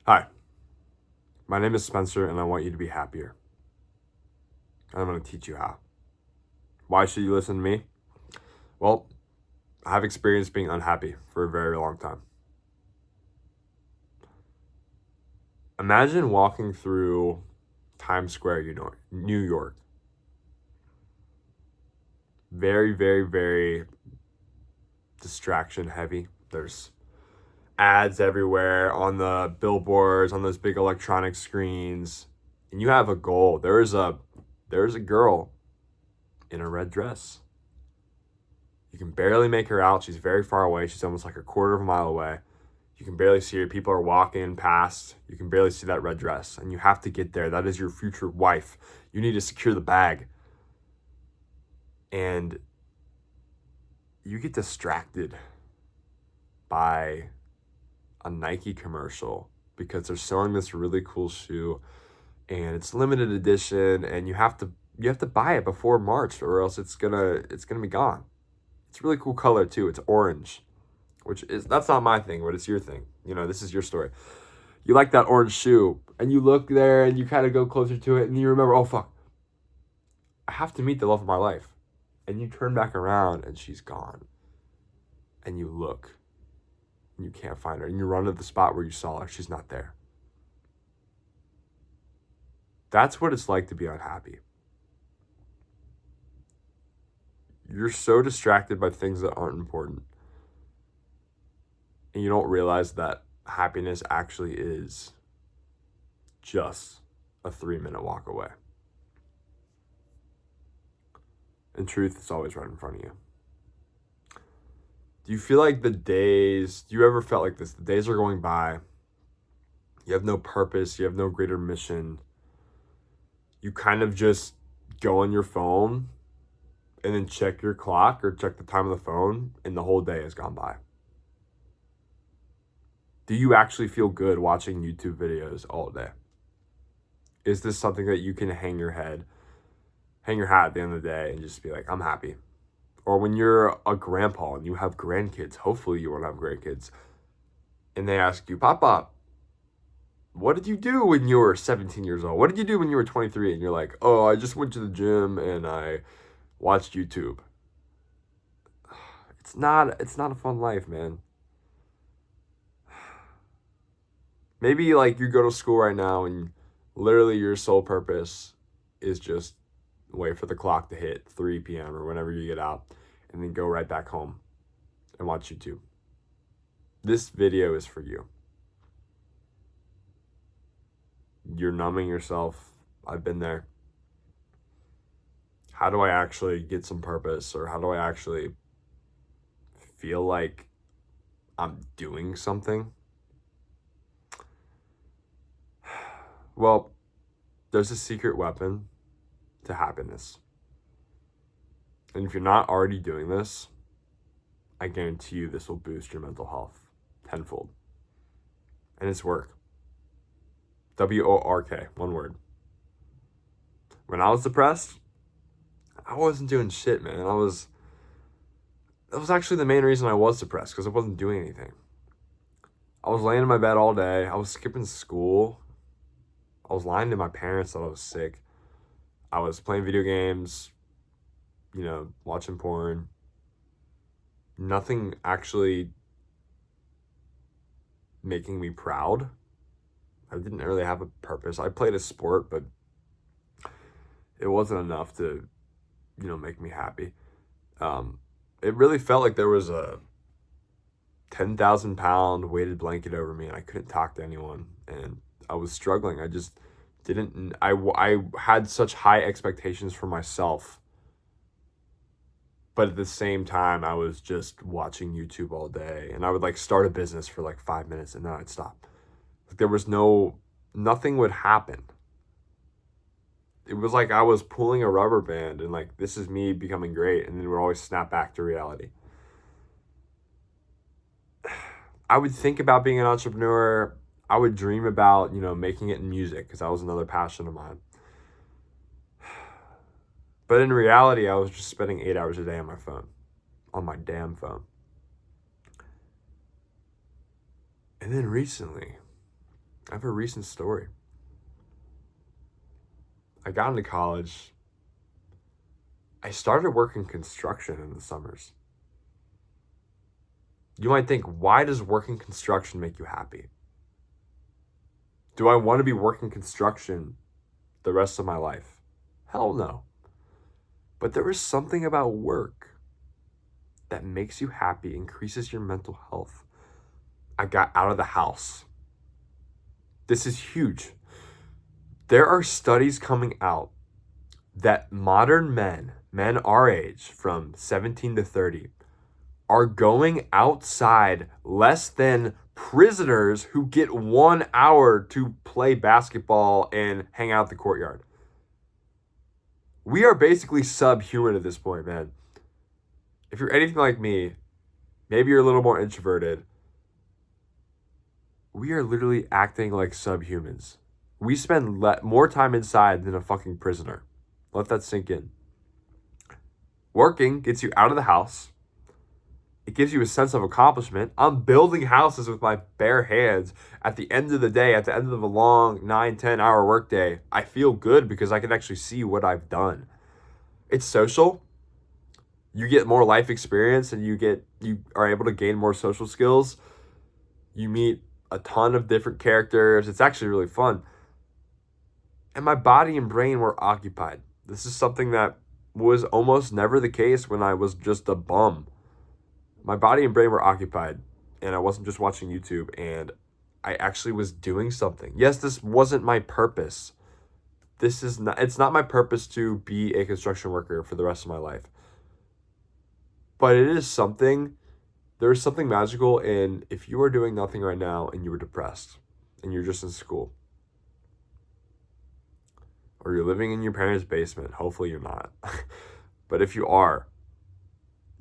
Hi, my name is Spencer, and I want you to be happier. And I'm going to teach you how. Why should you listen to me? Well, I have experienced being unhappy for a very long time. Imagine walking through Times Square, New York. Very, very, very distraction heavy. There's ads everywhere on the billboards, on those big electronic screens, and you have a goal. There's a girl in a red dress. You can barely make her out. She's very far away. She's almost like a quarter of a mile away. You can barely see her. People are walking past. You can barely see that red dress. And you have to get there. That is your future wife. You need to secure the bag. And you get distracted by a Nike commercial because they're selling this really cool shoe and it's limited edition, and you have to buy it before March or else it's gonna be gone. It's a really cool color too. It's orange, that's not my thing, but it's your thing. This is your story. You like that orange shoe, and you look there, and you kind of go closer to it, and you remember, oh fuck, I have to meet the love of my life, and you turn back around, and she's gone, and you look, and you can't find her, and you run to the spot where you saw her. She's not there. That's what it's like to be unhappy. You're so distracted by things that aren't important. And you don't realize that happiness actually is just a 3-minute walk away. In truth, it's always right in front of you. Do you feel like do you ever felt like this? The days are going by. You have no purpose. You have no greater mission. You kind of just go on your phone and then check your clock or check the time of the phone, and the whole day has gone by. Do you actually feel good watching YouTube videos all day? Is this something that you can hang your hat at the end of the day and just be like, I'm happy? Or when you're a grandpa and you have grandkids, hopefully you won't have grandkids, and they ask you, Papa, what did you do when you were 17 years old? What did you do when you were 23? And you're like, oh, I just went to the gym and I watched YouTube. It's not a fun life, man. Maybe like you go to school right now and literally your sole purpose is just wait for the clock to hit 3 p.m. or whenever you get out, and then go right back home and watch YouTube. This video is for you. You're numbing yourself. I've been there. How do I actually get some purpose, or how do I actually feel like I'm doing something? Well, there's a secret weapon to happiness. And if you're not already doing this, I guarantee you this will boost your mental health tenfold. And it's work. WORK, one word. When I was depressed, I wasn't doing shit, man. That was actually the main reason I was depressed, because I wasn't doing anything. I was laying in my bed all day. I was skipping school. I was lying to my parents that I was sick. I was playing video games, watching porn. Nothing actually making me proud. I didn't really have a purpose. I played a sport, but it wasn't enough to, make me happy. It really felt like there was a 10,000-pound weighted blanket over me, and I couldn't talk to anyone, and I was struggling. I just didn't. I had such high expectations for myself, but at the same time, I was just watching YouTube all day, and I would start a business for 5 minutes, and then I'd stop. There was nothing would happen. It was like I was pulling a rubber band, and this is me becoming great, and then it would always snap back to reality. I would think about being an entrepreneur. I would dream about, making it in music, because that was another passion of mine. But in reality, I was just spending 8 hours a day on my phone, on my damn phone. And then recently, I have a recent story. I got into college. I started working construction in the summers. You might think, why does working construction make you happy? Do I want to be working construction the rest of my life? Hell no. But there is something about work that makes you happy, increases your mental health. I got out of the house. This is huge. There are studies coming out that modern men our age, from 17 to 30, are going outside less than prisoners who get 1 hour to play basketball and hang out the courtyard. We are basically subhuman at this point, man. If you're anything like me, maybe you're a little more introverted. We are literally acting like subhumans. We spend more time inside than a fucking prisoner. Let that sink in. Working gets you out of the house. It gives you a sense of accomplishment. I'm building houses with my bare hands. At the end of the day, at the end of a long 9-10 hour workday, I feel good because I can actually see what I've done. It's social. You get more life experience and you are able to gain more social skills. You meet a ton of different characters. It's actually really fun. And my body and brain were occupied. This is something that was almost never the case when I was just a bum. My body and brain were occupied, and I wasn't just watching YouTube, and I actually was doing something. Yes, this wasn't my purpose. It's not my purpose to be a construction worker for the rest of my life. But it is something, there's something magical in if you are doing nothing right now and you were depressed and you're just in school, or you're living in your parents' basement. Hopefully you're not. But if you are,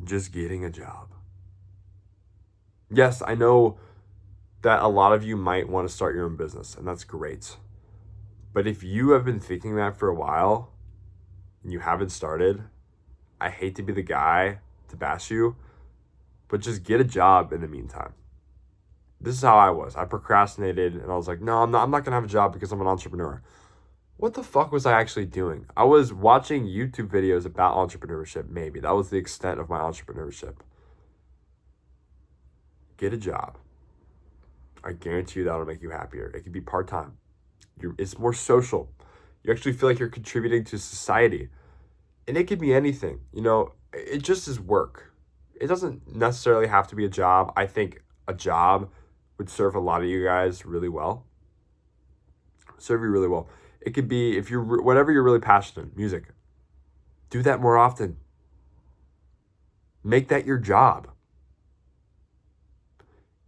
just getting a job. Yes, I know that a lot of you might want to start your own business, and that's great. But if you have been thinking that for a while and you haven't started, I hate to be the guy to bash you, but just get a job in the meantime. This is how I was. I procrastinated and I was like, no, I'm not going to have a job because I'm an entrepreneur. What the fuck was I actually doing? I was watching YouTube videos about entrepreneurship, maybe. That was the extent of my entrepreneurship. Get a job. I guarantee you that'll make you happier. It could be part-time. It's more social. You actually feel like you're contributing to society. And it could be anything. It just is work. It doesn't necessarily have to be a job. I think a job would serve a lot of you guys really well. Serve you really well. It could be, if you're whatever you're really passionate in, music, do that more often. Make that your job.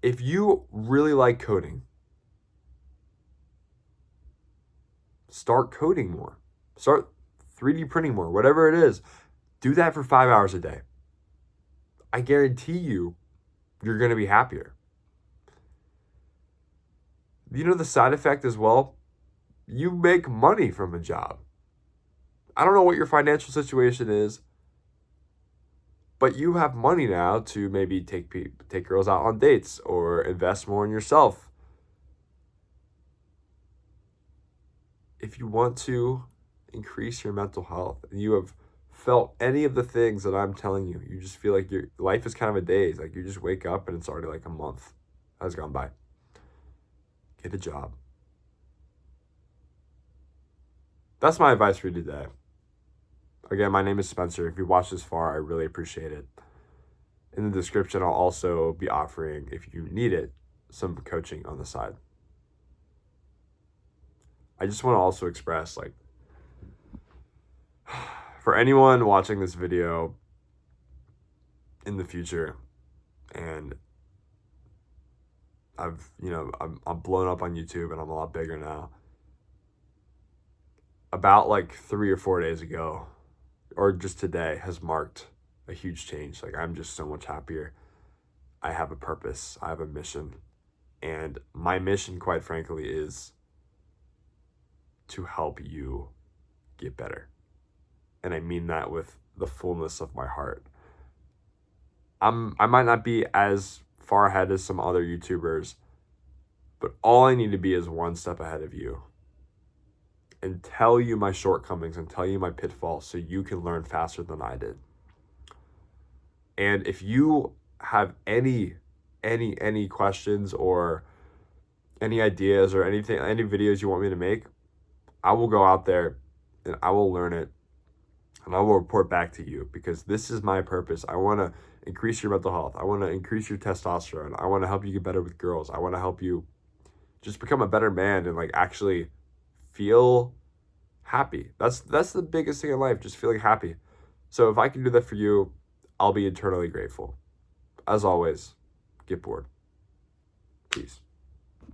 If you really like coding, start coding more. Start 3D printing more, whatever it is. Do that for 5 hours a day. I guarantee you're going to be happier. The side effect as well? You make money from a job. I don't know what your financial situation is, but you have money now to maybe take girls out on dates or invest more in yourself. If you want to increase your mental health and you have felt any of the things that I'm telling you, you just feel like your life is kind of a daze. Like you just wake up and it's already like a month has gone by. Get a job. That's my advice for you today. Again, my name is Spencer. If you watched this far, I really appreciate it. In the description, I'll also be offering, if you need it, some coaching on the side. I just want to also express, for anyone watching this video in the future, and I'm blown up on YouTube and I'm a lot bigger now. About 3 or 4 days ago, or just today, has marked a huge change. I'm just so much happier. I have a purpose. I have a mission. And my mission, quite frankly, is to help you get better. And I mean that with the fullness of my heart. I might not be as far ahead as some other YouTubers, But all I need to be is one step ahead of you and tell you my shortcomings and tell you my pitfalls so you can learn faster than I did. And if you have any questions or any ideas or anything, any videos you want me to make, I will go out there and I will learn it and I will report back to you, because this is my purpose. I want to increase your mental health. I want to increase your testosterone. I want to help you get better with girls. I want to help you just become a better man and like actually feel happy. That's the biggest thing in life, just feeling happy. So if I can do that for you, I'll be eternally grateful. As always, get bored. Peace.